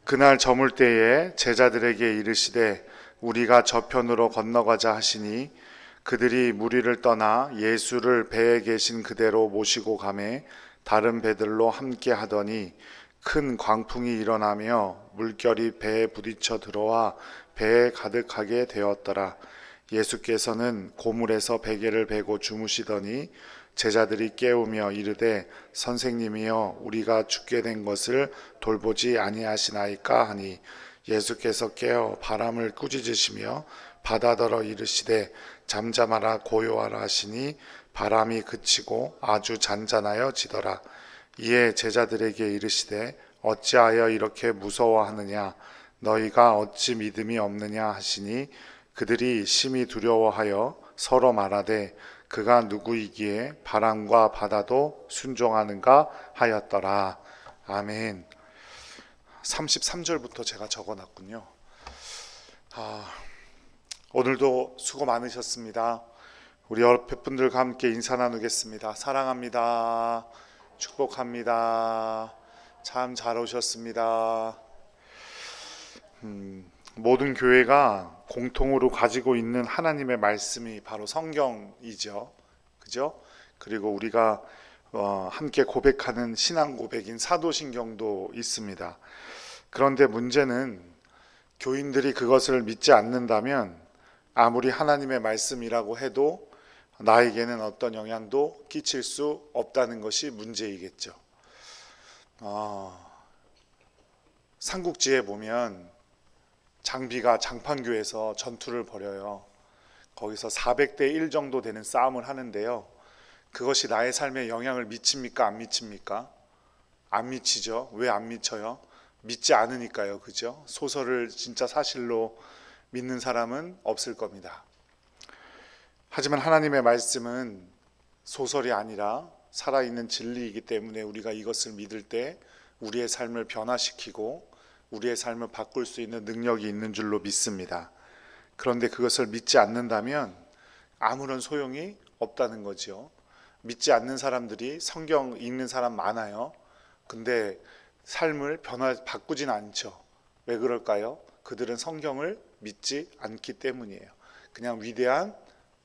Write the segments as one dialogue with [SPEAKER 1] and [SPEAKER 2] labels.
[SPEAKER 1] 그날 저물 때에 제자들에게 이르시되 우리가 저편으로 건너가자 하시니 그들이 무리를 떠나 예수를 배에 계신 그대로 모시고 가매 다른 배들로 함께 하더니 큰 광풍이 일어나며 물결이 배에 부딪혀 들어와 배에 가득하게 되었더라. 예수께서는 고물에서 베개를 베고 주무시더니 제자들이 깨우며 이르되 선생님이여 우리가 죽게 된 것을 돌보지 아니하시나이까 하니 예수께서 깨어 바람을 꾸짖으시며 바다더러 이르시되 잠잠하라 고요하라 하시니 바람이 그치고 아주 잔잔하여 지더라. 이에 제자들에게 이르시되 어찌하여 이렇게 무서워하느냐 너희가 어찌 믿음이 없느냐 하시니 그들이 심히 두려워하여 서로 말하되 그가 누구이기에 바람과 바다도 순종하는가 하였더라. 아멘. 33절부터 제가 적어놨군요. 오늘도 수고 많으셨습니다. 우리 옆에 분들과 함께 인사 나누겠습니다. 사랑합니다. 축복합니다. 참 잘 오셨습니다. 모든 교회가 공통으로 가지고 있는 하나님의 말씀이 바로 성경이죠. 그죠? 그리고 우리가 함께 고백하는 신앙 고백인 사도신경도 있습니다. 그런데 문제는 교인들이 그것을 믿지 않는다면 아무리 하나님의 말씀이라고 해도 나에게는 어떤 영향도 끼칠 수 없다는 것이 문제이겠죠. 삼국지에 보면 장비가 장판교에서 전투를 벌여요. 거기서 400대 1 정도 되는 싸움을 하는데요. 그것이 나의 삶에 영향을 미칩니까? 안 미칩니까? 안 미치죠. 왜 안 미쳐요? 믿지 않으니까요. 그죠? 소설을 진짜 사실로 믿는 사람은 없을 겁니다. 하지만 하나님의 말씀은 소설이 아니라 살아있는 진리이기 때문에 우리가 이것을 믿을 때 우리의 삶을 변화시키고 우리의 삶을 바꿀 수 있는 능력이 있는 줄로 믿습니다. 그런데 그것을 믿지 않는다면 아무런 소용이 없다는 거죠. 믿지 않는 사람들이 성경 읽는 사람 많아요. 근데 삶을 바꾸진 않죠. 왜 그럴까요? 그들은 성경을 믿지 않기 때문이에요. 그냥 위대한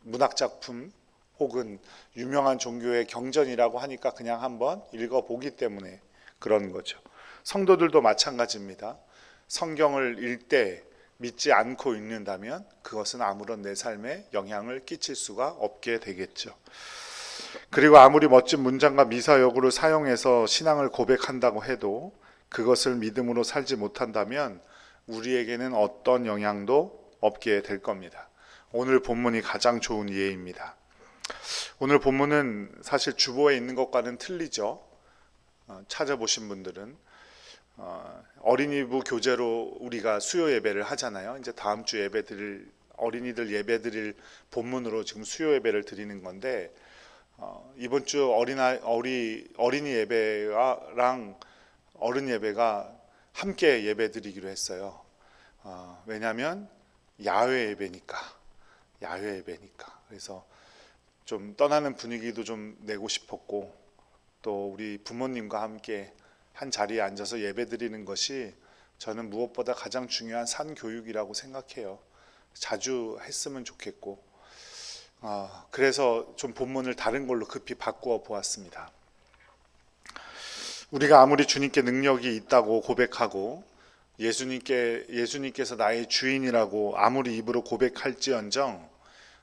[SPEAKER 1] 문학작품 혹은 유명한 종교의 경전이라고 하니까 그냥 한번 읽어보기 때문에 그런 거죠. 성도들도 마찬가지입니다. 성경을 읽되 믿지 않고 읽는다면 그것은 아무런 내 삶에 영향을 끼칠 수가 없게 되겠죠. 그리고 아무리 멋진 문장과 미사여구를 사용해서 신앙을 고백한다고 해도 그것을 믿음으로 살지 못한다면 우리에게는 어떤 영향도 없게 될 겁니다. 오늘 본문이 가장 좋은 예입니다. 오늘 본문은 사실 주보에 있는 것과는 틀리죠. 찾아보신 분들은 어린이부 교재로 우리가 수요 예배를 하잖아요. 이제 다음 주 예배 드릴 어린이들 예배 드릴 본문으로 지금 수요 예배를 드리는 건데 이번 주 어린이 예배랑 어른 예배가 함께 예배 드리기로 했어요. 왜냐하면 야외 예배니까. 그래서 좀 떠나는 분위기도 좀 내고 싶었고 또 우리 부모님과 함께 한 자리에 앉아서 예배 드리는 것이 저는 무엇보다 가장 중요한 산교육이라고 생각해요. 자주 했으면 좋겠고 그래서 좀 본문을 다른 걸로 급히 바꾸어 보았습니다. 우리가 아무리 주님께 능력이 있다고 고백하고 예수님께서 나의 주인이라고 아무리 입으로 고백할지언정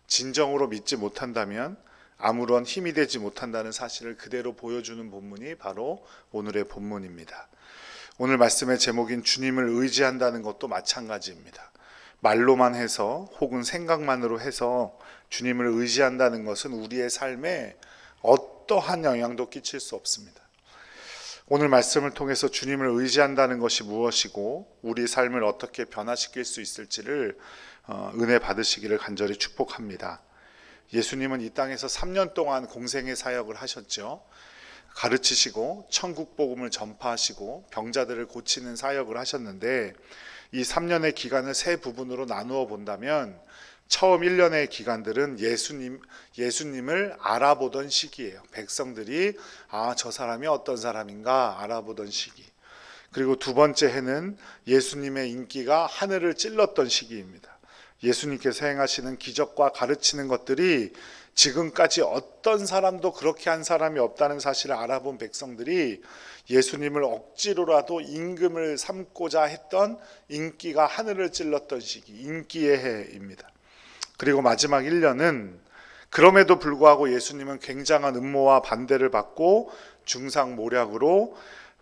[SPEAKER 1] 진정으로 믿지 못한다면 아무런 힘이 되지 못한다는 사실을 그대로 보여주는 본문이 바로 오늘의 본문입니다. 오늘 말씀의 제목인 주님을 의지한다는 것도 마찬가지입니다. 말로만 해서 혹은 생각만으로 해서 주님을 의지한다는 것은 우리의 삶에 어떠한 영향도 끼칠 수 없습니다. 오늘 말씀을 통해서 주님을 의지한다는 것이 무엇이고 우리 삶을 어떻게 변화시킬 수 있을지를 은혜 받으시기를 간절히 축복합니다. 예수님은 이 땅에서 3년 동안 공생의 사역을 하셨죠. 가르치시고 천국 복음을 전파하시고 병자들을 고치는 사역을 하셨는데 이 3년의 기간을 세 부분으로 나누어 본다면 처음 1년의 기간들은 예수님을 알아보던 시기예요. 백성들이 저 사람이 어떤 사람인가 알아보던 시기. 그리고 두 번째 해는 예수님의 인기가 하늘을 찔렀던 시기입니다. 예수님께서 행하시는 기적과 가르치는 것들이 지금까지 어떤 사람도 그렇게 한 사람이 없다는 사실을 알아본 백성들이 예수님을 억지로라도 임금을 삼고자 했던 인기가 하늘을 찔렀던 시기, 인기의 해입니다. 그리고 마지막 1년은 그럼에도 불구하고 예수님은 굉장한 음모와 반대를 받고 중상모략으로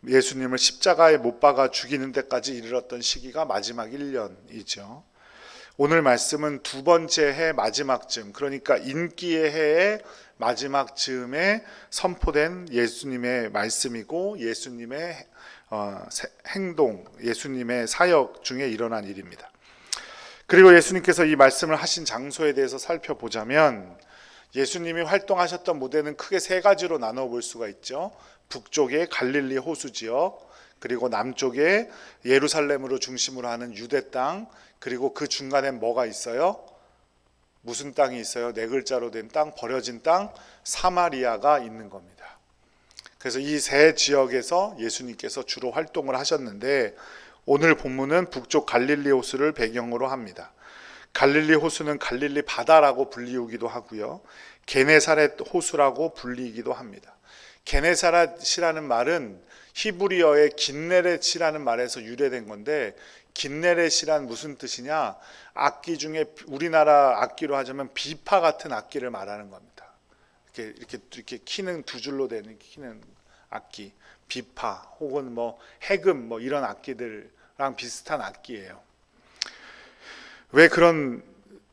[SPEAKER 1] 예수님을 십자가에 못 박아 죽이는 데까지 이르렀던 시기가 마지막 1년이죠. 오늘 말씀은 두 번째 해 마지막 즈음, 그러니까 인기의 해의 마지막 즈음에 선포된 예수님의 말씀이고 예수님의 행동, 예수님의 사역 중에 일어난 일입니다. 그리고 예수님께서 이 말씀을 하신 장소에 대해서 살펴보자면 예수님이 활동하셨던 무대는 크게 세 가지로 나눠 볼 수가 있죠. 북쪽에 갈릴리 호수 지역, 그리고 남쪽에 예루살렘으로 중심으로 하는 유대 땅, 그리고 그 중간에 뭐가 있어요? 무슨 땅이 있어요? 네 글자로 된 땅, 버려진 땅, 사마리아가 있는 겁니다. 그래서 이 세 지역에서 예수님께서 주로 활동을 하셨는데 오늘 본문은 북쪽 갈릴리 호수를 배경으로 합니다. 갈릴리 호수는 갈릴리 바다라고 불리우기도 하고요. 게네사렛 호수라고 불리기도 합니다. 게네사렛이라는 말은 히브리어의 긴네렛이라는 말에서 유래된 건데 긴네렛이란 무슨 뜻이냐? 악기 중에 우리나라 악기로 하자면 비파 같은 악기를 말하는 겁니다. 이렇게 키는 두 줄로 되는 키는 악기, 비파 혹은 뭐 해금 뭐 이런 악기들랑 비슷한 악기예요. 왜 그런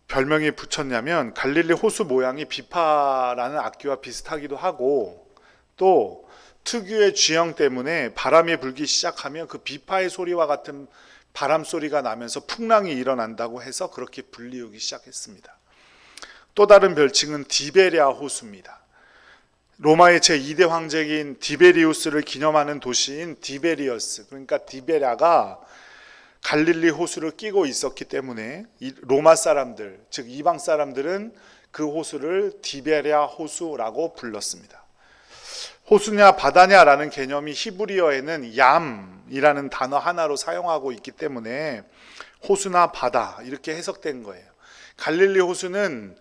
[SPEAKER 1] 별명이 붙였냐면 갈릴리 호수 모양이 비파라는 악기와 비슷하기도 하고 또 특유의 쥐형 때문에 바람이 불기 시작하면 그 비파의 소리와 같은 바람 소리가 나면서 풍랑이 일어난다고 해서 그렇게 불리우기 시작했습니다. 또 다른 별칭은 디베랴 호수입니다. 로마의 제2대 황제인 디베리우스를 기념하는 도시인 디베리어스, 그러니까 디베랴가 갈릴리 호수를 끼고 있었기 때문에 로마 사람들, 즉 이방 사람들은 그 호수를 디베랴 호수라고 불렀습니다. 호수냐 바다냐라는 개념이 히브리어에는 얌이라는 단어 하나로 사용하고 있기 때문에 호수나 바다 이렇게 해석된 거예요. 갈릴리 호수는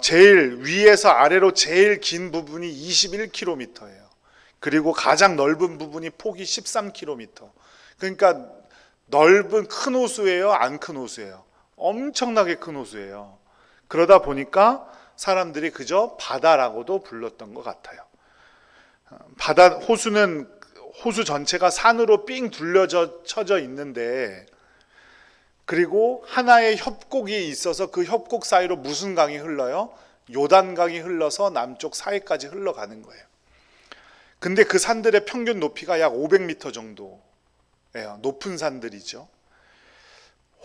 [SPEAKER 1] 제일 위에서 아래로 제일 긴 부분이 21km예요. 그리고 가장 넓은 부분이 폭이 13km. 그러니까 넓은 큰 호수예요, 안 큰 호수예요? 엄청나게 큰 호수예요. 그러다 보니까 사람들이 그저 바다라고도 불렀던 것 같아요. 호수는 호수 전체가 산으로 삥 쳐져 있는데 그리고 하나의 협곡이 있어서 그 협곡 사이로 무슨 강이 흘러요? 요단강이 흘러서 남쪽 사해까지 흘러가는 거예요. 근데 그 산들의 평균 높이가 약 500m 정도예요. 높은 산들이죠.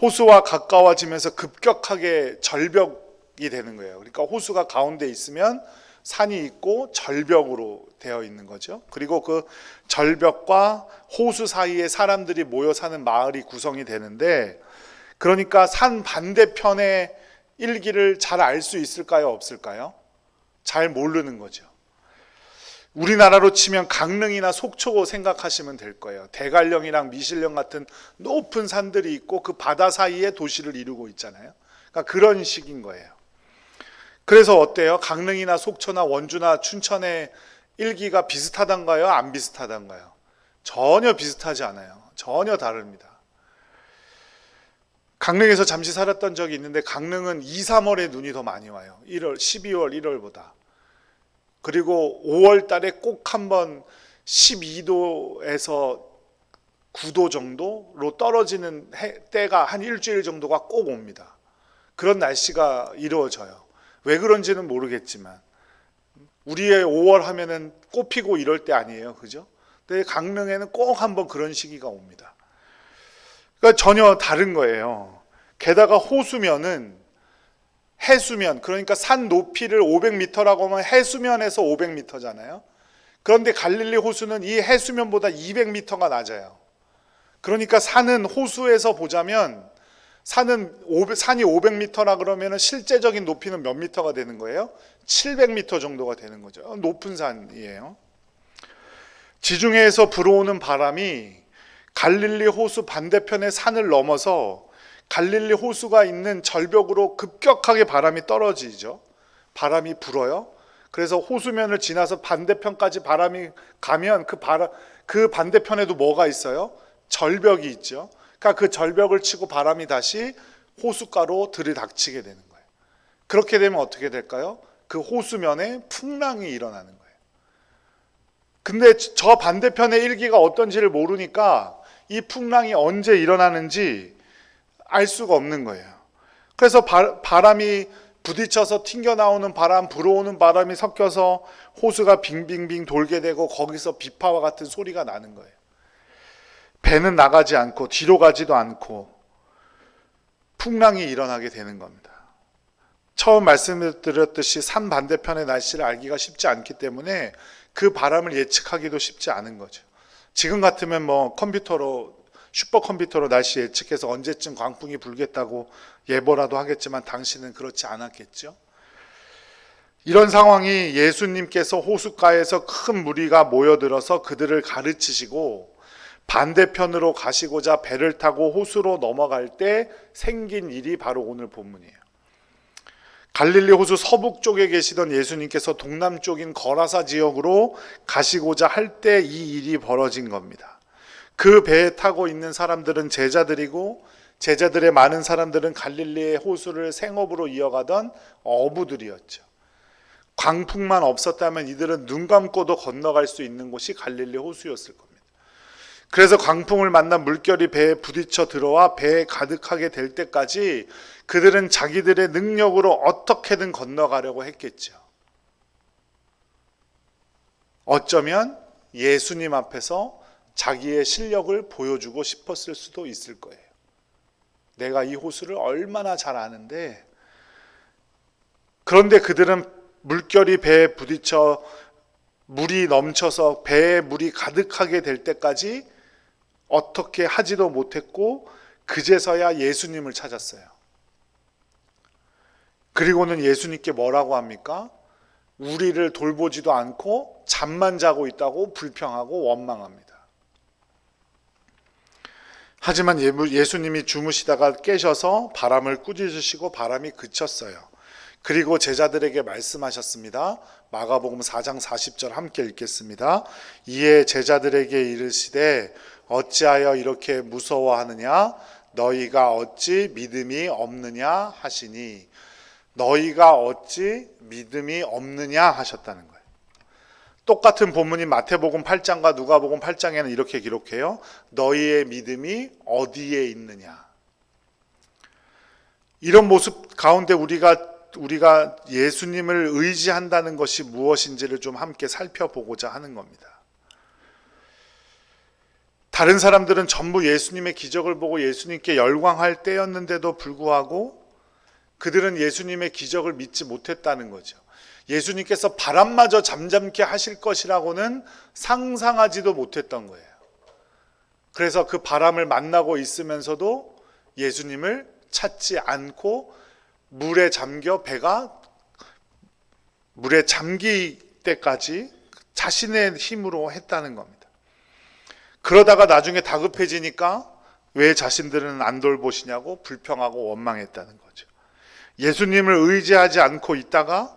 [SPEAKER 1] 호수와 가까워지면서 급격하게 절벽이 되는 거예요. 그러니까 호수가 가운데 있으면 산이 있고 절벽으로 되어 있는 거죠. 그리고 그 절벽과 호수 사이에 사람들이 모여 사는 마을이 구성이 되는데 그러니까 산 반대편의 일기를 잘 알 수 있을까요? 없을까요? 잘 모르는 거죠. 우리나라로 치면 강릉이나 속초 생각하시면 될 거예요. 대관령이랑 미실령 같은 높은 산들이 있고 그 바다 사이에 도시를 이루고 있잖아요. 그러니까 그런 식인 거예요. 그래서 어때요? 강릉이나 속초나 원주나 춘천의 일기가 비슷하단가요? 안 비슷하단가요? 전혀 비슷하지 않아요. 전혀 다릅니다. 강릉에서 잠시 살았던 적이 있는데 강릉은 2, 3월에 눈이 더 많이 와요. 1월, 12월, 1월보다. 그리고 5월 달에 꼭 한번 12도에서 9도 정도로 떨어지는 때가 한 일주일 정도가 꼭 옵니다. 그런 날씨가 이루어져요. 왜 그런지는 모르겠지만 우리의 5월 하면은 꽃 피고 이럴 때 아니에요, 그죠? 근데 강릉에는 꼭 한번 그런 시기가 옵니다. 그러니까 전혀 다른 거예요. 게다가 호수면은 해수면, 그러니까 산 높이를 500m라고 하면 해수면에서 500m잖아요. 그런데 갈릴리 호수는 이 해수면보다 200m가 낮아요. 그러니까 산은 호수에서 보자면 산이 500m라 그러면 실제적인 높이는 몇 미터가 되는 거예요? 700m 정도가 되는 거죠. 높은 산이에요. 지중해에서 불어오는 바람이 갈릴리 호수 반대편의 산을 넘어서 갈릴리 호수가 있는 절벽으로 급격하게 바람이 떨어지죠. 바람이 불어요. 그래서 호수면을 지나서 반대편까지 바람이 가면 그 반대편에도 뭐가 있어요? 절벽이 있죠. 그러니까 그 절벽을 치고 바람이 다시 호숫가로 들이닥치게 되는 거예요. 그렇게 되면 어떻게 될까요? 그 호수면에 풍랑이 일어나는 거예요. 근데 저 반대편의 일기가 어떤지를 모르니까 이 풍랑이 언제 일어나는지 알 수가 없는 거예요. 그래서 바람이 부딪혀서 튕겨나오는 바람, 불어오는 바람이 섞여서 호수가 빙빙빙 돌게 되고 거기서 비파와 같은 소리가 나는 거예요. 배는 나가지 않고 뒤로 가지도 않고 풍랑이 일어나게 되는 겁니다. 처음 말씀드렸듯이 산 반대편의 날씨를 알기가 쉽지 않기 때문에 그 바람을 예측하기도 쉽지 않은 거죠. 지금 같으면 뭐 슈퍼컴퓨터로 날씨 예측해서 언제쯤 광풍이 불겠다고 예보라도 하겠지만 당시는 그렇지 않았겠죠. 이런 상황이 예수님께서 호숫가에서 큰 무리가 모여들어서 그들을 가르치시고 반대편으로 가시고자 배를 타고 호수로 넘어갈 때 생긴 일이 바로 오늘 본문이에요. 갈릴리 호수 서북 쪽에 계시던 예수님께서 동남쪽인 거라사 지역으로 가시고자 할 때 이 일이 벌어진 겁니다. 그 배에 타고 있는 사람들은 제자들이고 제자들의 많은 사람들은 갈릴리의 호수를 생업으로 이어가던 어부들이었죠. 광풍만 없었다면 이들은 눈 감고도 건너갈 수 있는 곳이 갈릴리 호수였을 겁니다. 그래서 광풍을 만난 물결이 배에 부딪혀 들어와 배에 가득하게 될 때까지 그들은 자기들의 능력으로 어떻게든 건너가려고 했겠죠. 어쩌면 예수님 앞에서 자기의 실력을 보여주고 싶었을 수도 있을 거예요. 내가 이 호수를 얼마나 잘 아는데, 그런데 그들은 물결이 배에 부딪혀 물이 넘쳐서 배에 물이 가득하게 될 때까지 어떻게 하지도 못했고 그제서야 예수님을 찾았어요. 그리고는 예수님께 뭐라고 합니까? 우리를 돌보지도 않고 잠만 자고 있다고 불평하고 원망합니다. 하지만 예수님이 주무시다가 깨셔서 바람을 꾸짖으시고 바람이 그쳤어요. 그리고 제자들에게 말씀하셨습니다. 마가복음 4장 40절 함께 읽겠습니다. 이에 제자들에게 이르시되 어찌하여 이렇게 무서워하느냐? 너희가 어찌 믿음이 없느냐 하시니, 너희가 어찌 믿음이 없느냐 하셨다는 거예요. 똑같은 본문인 마태복음 8장과 누가복음 8장에는 이렇게 기록해요. 너희의 믿음이 어디에 있느냐. 이런 모습 가운데 우리가 예수님을 의지한다는 것이 무엇인지를 좀 함께 살펴보고자 하는 겁니다. 다른 사람들은 전부 예수님의 기적을 보고 예수님께 열광할 때였는데도 불구하고 그들은 예수님의 기적을 믿지 못했다는 거죠. 예수님께서 바람마저 잠잠케 하실 것이라고는 상상하지도 못했던 거예요. 그래서 그 바람을 만나고 있으면서도 예수님을 찾지 않고 물에 잠겨 배가 물에 잠길 때까지 자신의 힘으로 했다는 겁니다. 그러다가 나중에 다급해지니까 왜 자신들은 안 돌보시냐고 불평하고 원망했다는 거죠. 예수님을 의지하지 않고 있다가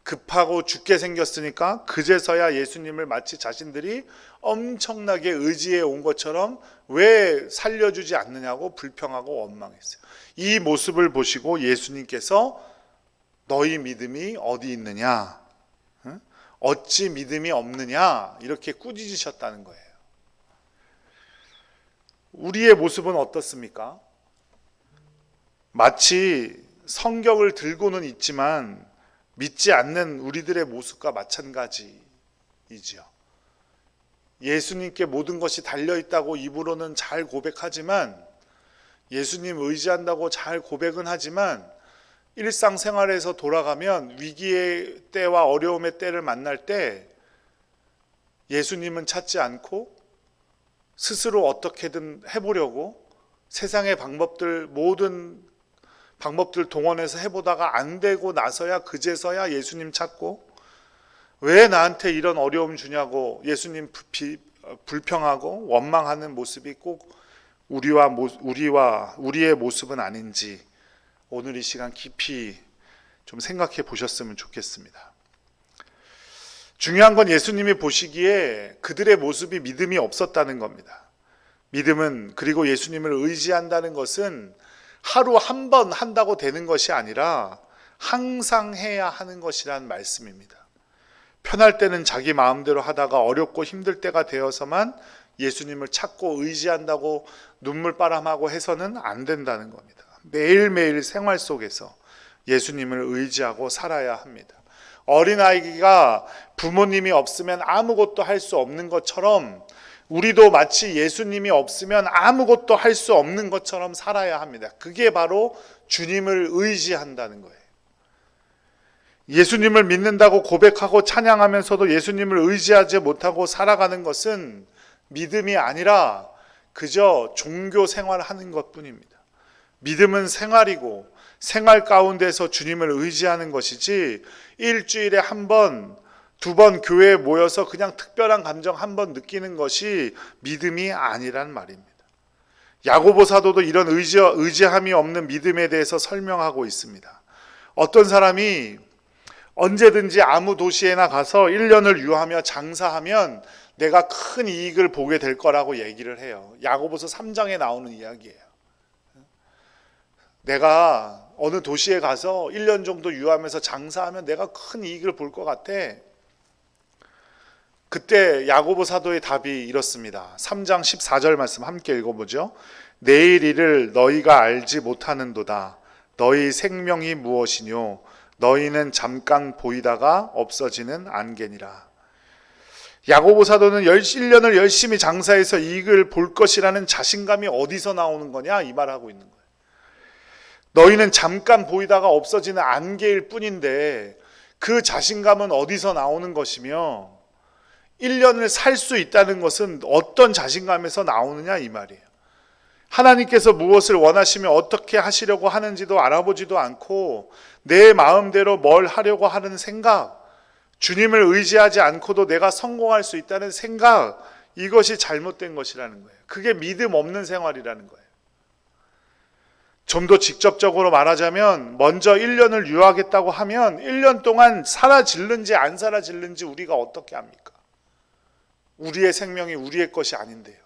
[SPEAKER 1] 급하고 죽게 생겼으니까 그제서야 예수님을 마치 자신들이 엄청나게 의지해 온 것처럼 왜 살려주지 않느냐고 불평하고 원망했어요. 이 모습을 보시고 예수님께서 너희 믿음이 어디 있느냐? 어찌 믿음이 없느냐? 이렇게 꾸짖으셨다는 거예요. 우리의 모습은 어떻습니까? 마치 성경을 들고는 있지만 믿지 않는 우리들의 모습과 마찬가지이죠. 예수님께 모든 것이 달려있다고 입으로는 잘 고백하지만, 예수님 의지한다고 잘 고백은 하지만 일상생활에서 돌아가면 위기의 때와 어려움의 때를 만날 때 예수님은 찾지 않고 스스로 어떻게든 해보려고 세상의 모든 방법들 동원해서 해보다가 안 되고 나서야 그제서야 예수님 찾고, 왜 나한테 이런 어려움 주냐고 예수님 불평하고 원망하는 모습이 꼭 우리의 모습은 아닌지 오늘 이 시간 깊이 좀 생각해 보셨으면 좋겠습니다. 중요한 건 예수님이 보시기에 그들의 모습이 믿음이 없었다는 겁니다. 믿음은, 그리고 예수님을 의지한다는 것은 하루 한 번 한다고 되는 것이 아니라 항상 해야 하는 것이란 말씀입니다. 편할 때는 자기 마음대로 하다가 어렵고 힘들 때가 되어서만 예수님을 찾고 의지한다고 눈물바람하고 해서는 안 된다는 겁니다. 매일매일 생활 속에서 예수님을 의지하고 살아야 합니다. 어린아이가 부모님이 없으면 아무것도 할 수 없는 것처럼 우리도 마치 예수님이 없으면 아무것도 할 수 없는 것처럼 살아야 합니다. 그게 바로 주님을 의지한다는 거예요. 예수님을 믿는다고 고백하고 찬양하면서도 예수님을 의지하지 못하고 살아가는 것은 믿음이 아니라 그저 종교 생활하는 것뿐입니다. 믿음은 생활이고 생활 가운데서 주님을 의지하는 것이지 일주일에 한 번, 두 번 교회에 모여서 그냥 특별한 감정 한 번 느끼는 것이 믿음이 아니란 말입니다. 야고보 사도도 이런 의지함이 없는 믿음에 대해서 설명하고 있습니다. 어떤 사람이 언제든지 아무 도시에나 가서 1년을 유하며 장사하면 내가 큰 이익을 보게 될 거라고 얘기를 해요. 야고보서 3장에 나오는 이야기예요. 내가 어느 도시에 가서 1년 정도 유하면서 장사하면 내가 큰 이익을 볼 것 같아. 그때 야고보 사도의 답이 이렇습니다. 3장 14절 말씀 함께 읽어보죠. 내일 일을 너희가 알지 못하는도다. 너희 생명이 무엇이뇨? 너희는 잠깐 보이다가 없어지는 안개니라. 야고보 사도는 1년을 열심히 장사해서 이익을 볼 것이라는 자신감이 어디서 나오는 거냐 이 말하고 있는 거예요. 너희는 잠깐 보이다가 없어지는 안개일 뿐인데 그 자신감은 어디서 나오는 것이며 1년을 살 수 있다는 것은 어떤 자신감에서 나오느냐 이 말이에요. 하나님께서 무엇을 원하시며 어떻게 하시려고 하는지도 알아보지도 않고 내 마음대로 뭘 하려고 하는 생각, 주님을 의지하지 않고도 내가 성공할 수 있다는 생각, 이것이 잘못된 것이라는 거예요. 그게 믿음 없는 생활이라는 거예요. 좀 더 직접적으로 말하자면 먼저 1년을 유하겠다고 하면 1년 동안 살아질는지 안 살아질는지 우리가 어떻게 합니까? 우리의 생명이 우리의 것이 아닌데요.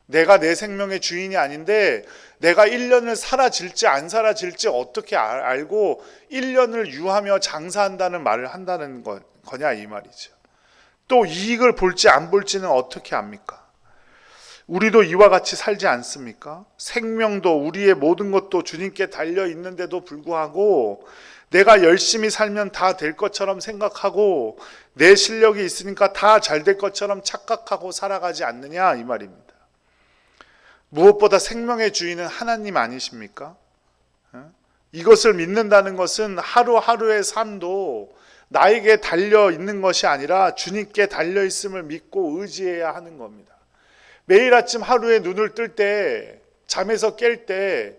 [SPEAKER 1] 내가 내 생명의 주인이 아닌데 내가 1년을 살아질지 안 살아질지 어떻게 알고 1년을 유하며 장사한다는 말을 한다는 거냐 이 말이죠. 또 이익을 볼지 안 볼지는 어떻게 압니까? 우리도 이와 같이 살지 않습니까? 생명도 우리의 모든 것도 주님께 달려 있는데도 불구하고 내가 열심히 살면 다 될 것처럼 생각하고 내 실력이 있으니까 다 잘 될 것처럼 착각하고 살아가지 않느냐 이 말입니다. 무엇보다 생명의 주인은 하나님 아니십니까? 이것을 믿는다는 것은 하루하루의 삶도 나에게 달려 있는 것이 아니라 주님께 달려 있음을 믿고 의지해야 하는 겁니다. 매일 아침 하루에 눈을 뜰 때, 잠에서 깰 때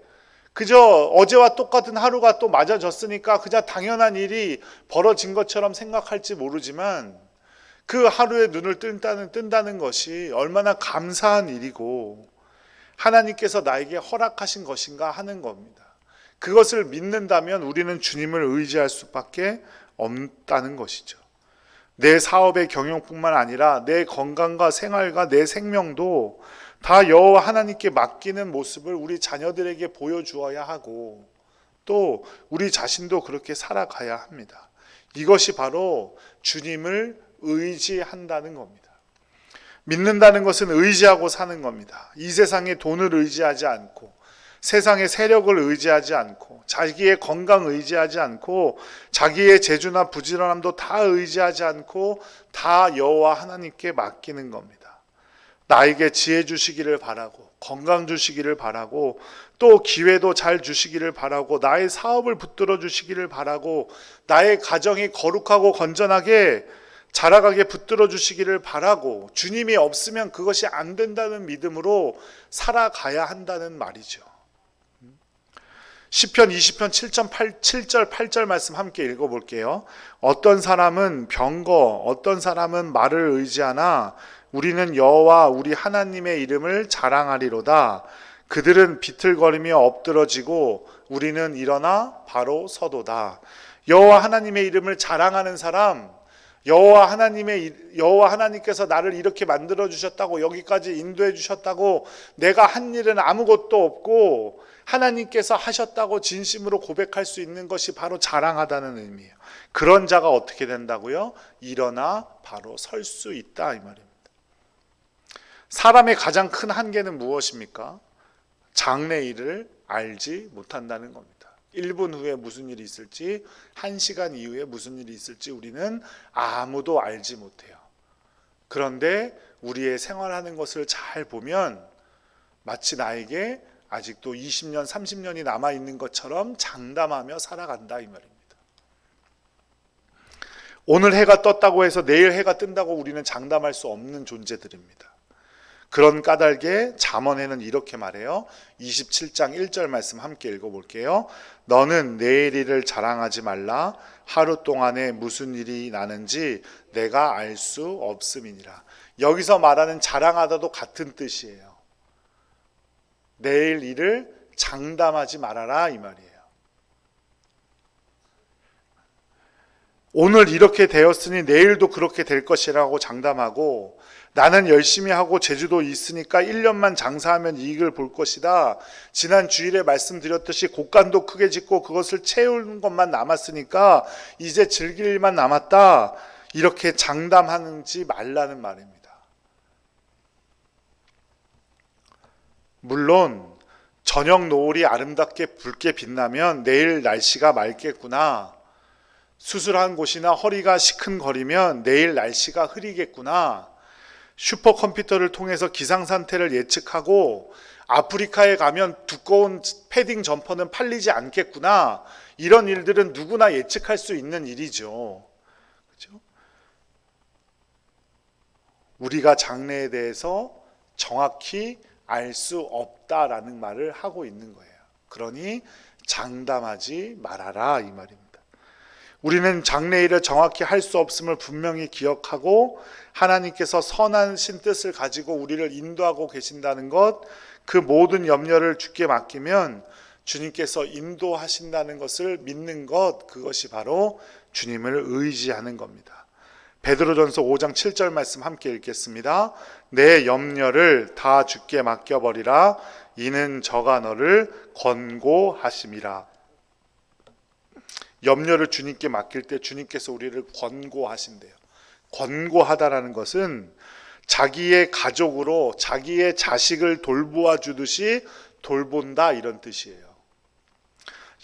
[SPEAKER 1] 그저 어제와 똑같은 하루가 또 맞아졌으니까 그냥 당연한 일이 벌어진 것처럼 생각할지 모르지만 그 하루에 눈을 뜬다는 것이 얼마나 감사한 일이고 하나님께서 나에게 허락하신 것인가 하는 겁니다. 그것을 믿는다면 우리는 주님을 의지할 수밖에 없다는 것이죠. 내 사업의 경영뿐만 아니라 내 건강과 생활과 내 생명도 다 여호와 하나님께 맡기는 모습을 우리 자녀들에게 보여주어야 하고 또 우리 자신도 그렇게 살아가야 합니다. 이것이 바로 주님을 의지한다는 겁니다. 믿는다는 것은 의지하고 사는 겁니다. 이 세상의 돈을 의지하지 않고 세상의 세력을 의지하지 않고 자기의 건강 의지하지 않고 자기의 재주나 부지런함도 다 의지하지 않고 다 여호와 하나님께 맡기는 겁니다. 나에게 지혜 주시기를 바라고 건강 주시기를 바라고 또 기회도 잘 주시기를 바라고 나의 사업을 붙들어 주시기를 바라고 나의 가정이 거룩하고 건전하게 자라가게 붙들어 주시기를 바라고 주님이 없으면 그것이 안 된다는 믿음으로 살아가야 한다는 말이죠. 시편 20편 7절 8절 말씀 함께 읽어볼게요. 어떤 사람은 병거 어떤 사람은 말을 의지하나 우리는 여호와 우리 하나님의 이름을 자랑하리로다. 그들은 비틀거리며 엎드러지고 우리는 일어나 바로 서도다. 여호와 하나님의 이름을 자랑하는 사람, 여호와 하나님께서 나를 이렇게 만들어 주셨다고, 여기까지 인도해 주셨다고, 내가 한 일은 아무것도 없고 하나님께서 하셨다고 진심으로 고백할 수 있는 것이 바로 자랑하다는 의미예요. 그런 자가 어떻게 된다고요? 일어나 바로 설 수 있다, 이 말입니다. 사람의 가장 큰 한계는 무엇입니까? 장래일을 알지 못한다는 겁니다. 1분 후에 무슨 일이 있을지, 1시간 이후에 무슨 일이 있을지 우리는 아무도 알지 못해요. 그런데 우리의 생활하는 것을 잘 보면 마치 나에게 아직도 20년, 30년이 남아있는 것처럼 장담하며 살아간다, 이 말입니다. 오늘 해가 떴다고 해서 내일 해가 뜬다고 우리는 장담할 수 없는 존재들입니다. 그런 까닭에 잠언에는 이렇게 말해요. 27장 1절 말씀 함께 읽어볼게요. 너는 내일 일을 자랑하지 말라. 하루 동안에 무슨 일이 나는지 내가 알 수 없음이니라. 여기서 말하는 자랑하다도 같은 뜻이에요. 내일 일을 장담하지 말아라, 이 말이에요. 오늘 이렇게 되었으니 내일도 그렇게 될 것이라고 장담하고, 나는 열심히 하고 제주도에 있으니까 1년만 장사하면 이익을 볼 것이다. 지난 주일에 말씀드렸듯이 곡간도 크게 짓고 그것을 채우는 것만 남았으니까 이제 즐길 일만 남았다. 이렇게 장담하지 말라는 말입니다. 물론 저녁 노을이 아름답게 붉게 빛나면 내일 날씨가 맑겠구나. 수술한 곳이나 허리가 시큰거리면 내일 날씨가 흐리겠구나. 슈퍼컴퓨터를 통해서 기상 상태를 예측하고 아프리카에 가면 두꺼운 패딩 점퍼는 팔리지 않겠구나. 이런 일들은 누구나 예측할 수 있는 일이죠. 그렇죠? 우리가 장래에 대해서 정확히 알 수 없다라는 말을 하고 있는 거예요. 그러니 장담하지 말아라, 이 말입니다. 우리는 장래일을 정확히 할 수 없음을 분명히 기억하고 하나님께서 선하신 뜻을 가지고 우리를 인도하고 계신다는 것, 그 모든 염려를 주께 맡기면 주님께서 인도하신다는 것을 믿는 것, 그것이 바로 주님을 의지하는 겁니다. 베드로전서 5장 7절 말씀 함께 읽겠습니다. 내 염려를 다 주께 맡겨버리라. 이는 저가 너를 권고하심이라. 염려를 주님께 맡길 때 주님께서 우리를 권고하신대요. 권고하다라는 것은 자기의 가족으로 자기의 자식을 돌보아 주듯이 돌본다, 이런 뜻이에요.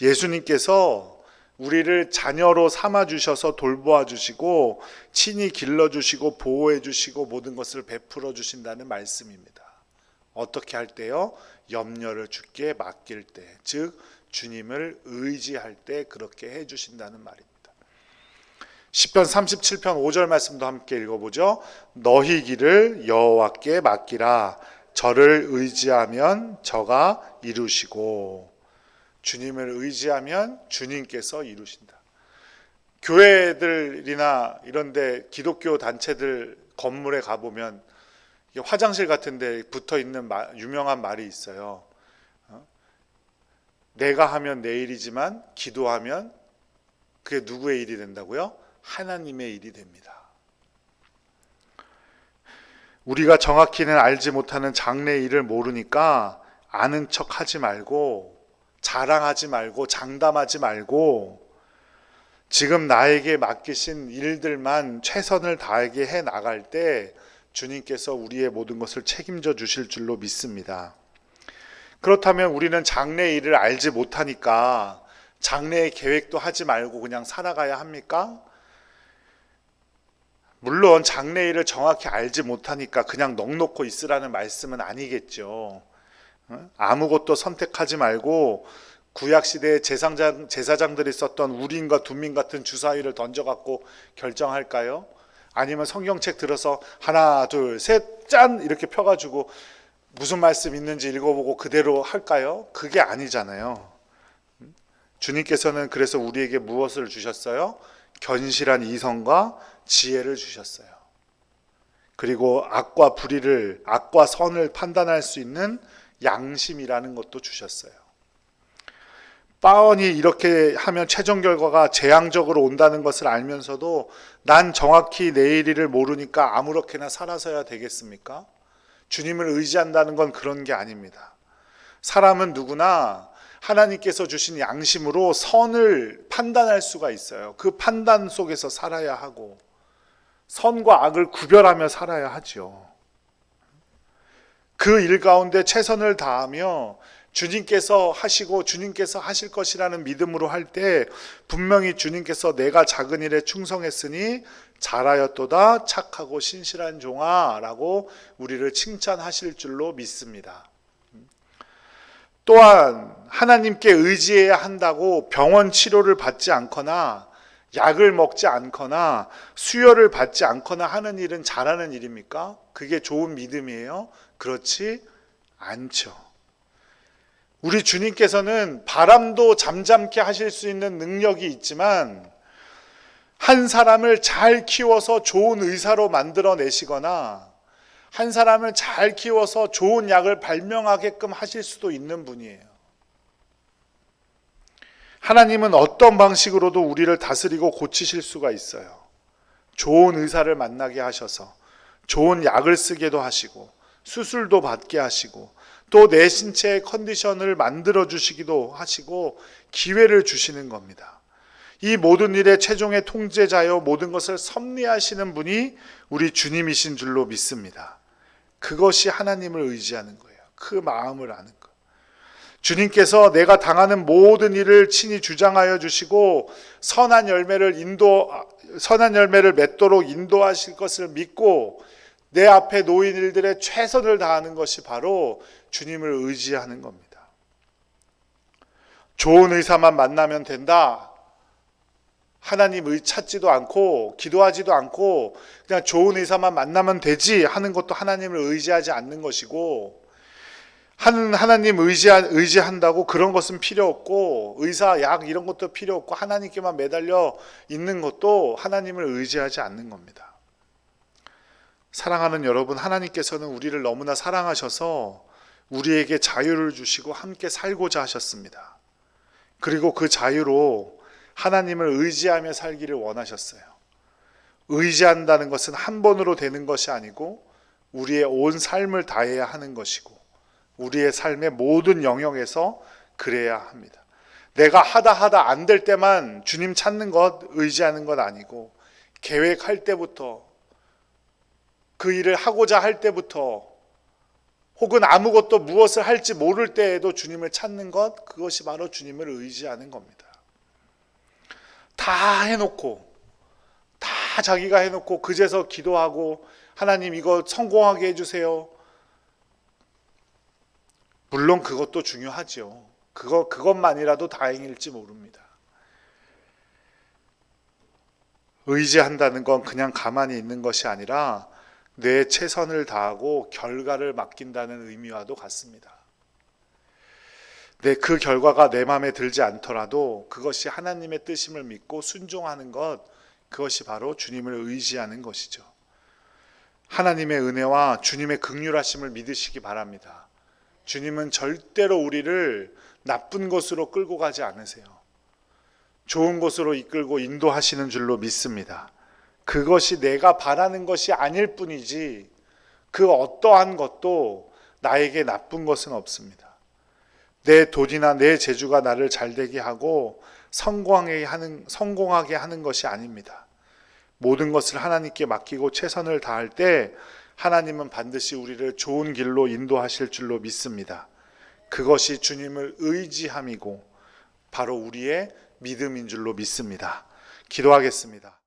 [SPEAKER 1] 예수님께서 우리를 자녀로 삼아 주셔서 돌보아 주시고 친히 길러 주시고 보호해 주시고 모든 것을 베풀어 주신다는 말씀입니다. 어떻게 할 때요? 염려를 주께 맡길 때, 즉 주님을 의지할 때 그렇게 해 주신다는 말입니다. 시편 37편 5절 말씀도 함께 읽어보죠. 너희 길을 여호와께 맡기라. 저를 의지하면 저가 이루시고. 주님을 의지하면 주님께서 이루신다. 교회들이나 이런데 기독교 단체들 건물에 가보면 화장실 같은 데 붙어있는 유명한 말이 있어요. 내가 하면 내 일이지만 기도하면 그게 누구의 일이 된다고요? 하나님의 일이 됩니다. 우리가 정확히는 알지 못하는 장래의 일을 모르니까 아는 척 하지 말고 자랑하지 말고 장담하지 말고 지금 나에게 맡기신 일들만 최선을 다하게 해 나갈 때 주님께서 우리의 모든 것을 책임져 주실 줄로 믿습니다. 그렇다면 우리는 장래의 일을 알지 못하니까 장래의 계획도 하지 말고 그냥 살아가야 합니까? 물론 장래의 일을 정확히 알지 못하니까 그냥 넋놓고 있으라는 말씀은 아니겠죠. 아무것도 선택하지 말고 구약시대의 제사장들이 썼던 우림과 둠민 같은 주사위를 던져갖고 결정할까요? 아니면 성경책 들어서 하나 둘 셋 짠 이렇게 펴가지고 무슨 말씀 있는지 읽어보고 그대로 할까요? 그게 아니잖아요. 주님께서는 그래서 우리에게 무엇을 주셨어요? 견실한 이성과 지혜를 주셨어요. 그리고 악과 선을 판단할 수 있는 양심이라는 것도 주셨어요. 뻔히 이렇게 하면 최종 결과가 재앙적으로 온다는 것을 알면서도 난 정확히 내일을 모르니까 아무렇게나 살아서야 되겠습니까? 주님을 의지한다는 건 그런 게 아닙니다. 사람은 누구나 하나님께서 주신 양심으로 선을 판단할 수가 있어요. 그 판단 속에서 살아야 하고 선과 악을 구별하며 살아야 하죠. 그 일 가운데 최선을 다하며 주님께서 하시고 주님께서 하실 것이라는 믿음으로 할 때 분명히 주님께서 내가 작은 일에 충성했으니 잘하였도다 착하고 신실한 종아 라고 우리를 칭찬하실 줄로 믿습니다. 또한 하나님께 의지해야 한다고 병원 치료를 받지 않거나 약을 먹지 않거나 수혈을 받지 않거나 하는 일은 잘하는 일입니까? 그게 좋은 믿음이에요? 그렇지 않죠. 우리 주님께서는 바람도 잠잠케 하실 수 있는 능력이 있지만 한 사람을 잘 키워서 좋은 의사로 만들어내시거나 한 사람을 잘 키워서 좋은 약을 발명하게끔 하실 수도 있는 분이에요. 하나님은 어떤 방식으로도 우리를 다스리고 고치실 수가 있어요. 좋은 의사를 만나게 하셔서 좋은 약을 쓰게도 하시고 수술도 받게 하시고 또 내 신체의 컨디션을 만들어 주시기도 하시고 기회를 주시는 겁니다. 이 모든 일의 최종의 통제자여 모든 것을 섭리하시는 분이 우리 주님이신 줄로 믿습니다. 그것이 하나님을 의지하는 거예요. 그 마음을 아는 것. 주님께서 내가 당하는 모든 일을 친히 주장하여 주시고 선한 열매를 맺도록 인도하실 것을 믿고 내 앞에 놓인 일들에 최선을 다하는 것이 바로 주님을 의지하는 겁니다. 좋은 의사만 만나면 된다. 하나님 찾지도 않고 기도하지도 않고 그냥 좋은 의사만 만나면 되지 하는 것도 하나님을 의지하지 않는 것이고, 하나님 의지한다고 그런 것은 필요 없고 의사, 약 이런 것도 필요 없고 하나님께만 매달려 있는 것도 하나님을 의지하지 않는 겁니다. 사랑하는 여러분, 하나님께서는 우리를 너무나 사랑하셔서 우리에게 자유를 주시고 함께 살고자 하셨습니다. 그리고 그 자유로 하나님을 의지하며 살기를 원하셨어요. 의지한다는 것은 한 번으로 되는 것이 아니고 우리의 온 삶을 다해야 하는 것이고 우리의 삶의 모든 영역에서 그래야 합니다. 내가 하다 안 될 때만 주님 찾는 것, 의지하는 것 아니고 계획할 때부터, 그 일을 하고자 할 때부터, 혹은 아무것도 무엇을 할지 모를 때에도 주님을 찾는 것, 그것이 바로 주님을 의지하는 겁니다. 다 해놓고, 다 자기가 해놓고 그제서 기도하고 하나님 이거 성공하게 해주세요. 물론 그것도 중요하죠. 그것만이라도 다행일지 모릅니다. 의지한다는 건 그냥 가만히 있는 것이 아니라 내 최선을 다하고 결과를 맡긴다는 의미와도 같습니다. 그 결과가 내 마음에 들지 않더라도 그것이 하나님의 뜻임을 믿고 순종하는 것, 그것이 바로 주님을 의지하는 것이죠. 하나님의 은혜와 주님의 긍휼하심을 믿으시기 바랍니다. 주님은 절대로 우리를 나쁜 곳으로 끌고 가지 않으세요. 좋은 곳으로 이끌고 인도하시는 줄로 믿습니다. 그것이 내가 바라는 것이 아닐 뿐이지 그 어떠한 것도 나에게 나쁜 것은 없습니다. 내 돈이나 내 재주가 나를 잘되게 하고 성공하게 하는 것이 아닙니다. 모든 것을 하나님께 맡기고 최선을 다할 때 하나님은 반드시 우리를 좋은 길로 인도하실 줄로 믿습니다. 그것이 주님을 의지함이고 바로 우리의 믿음인 줄로 믿습니다. 기도하겠습니다.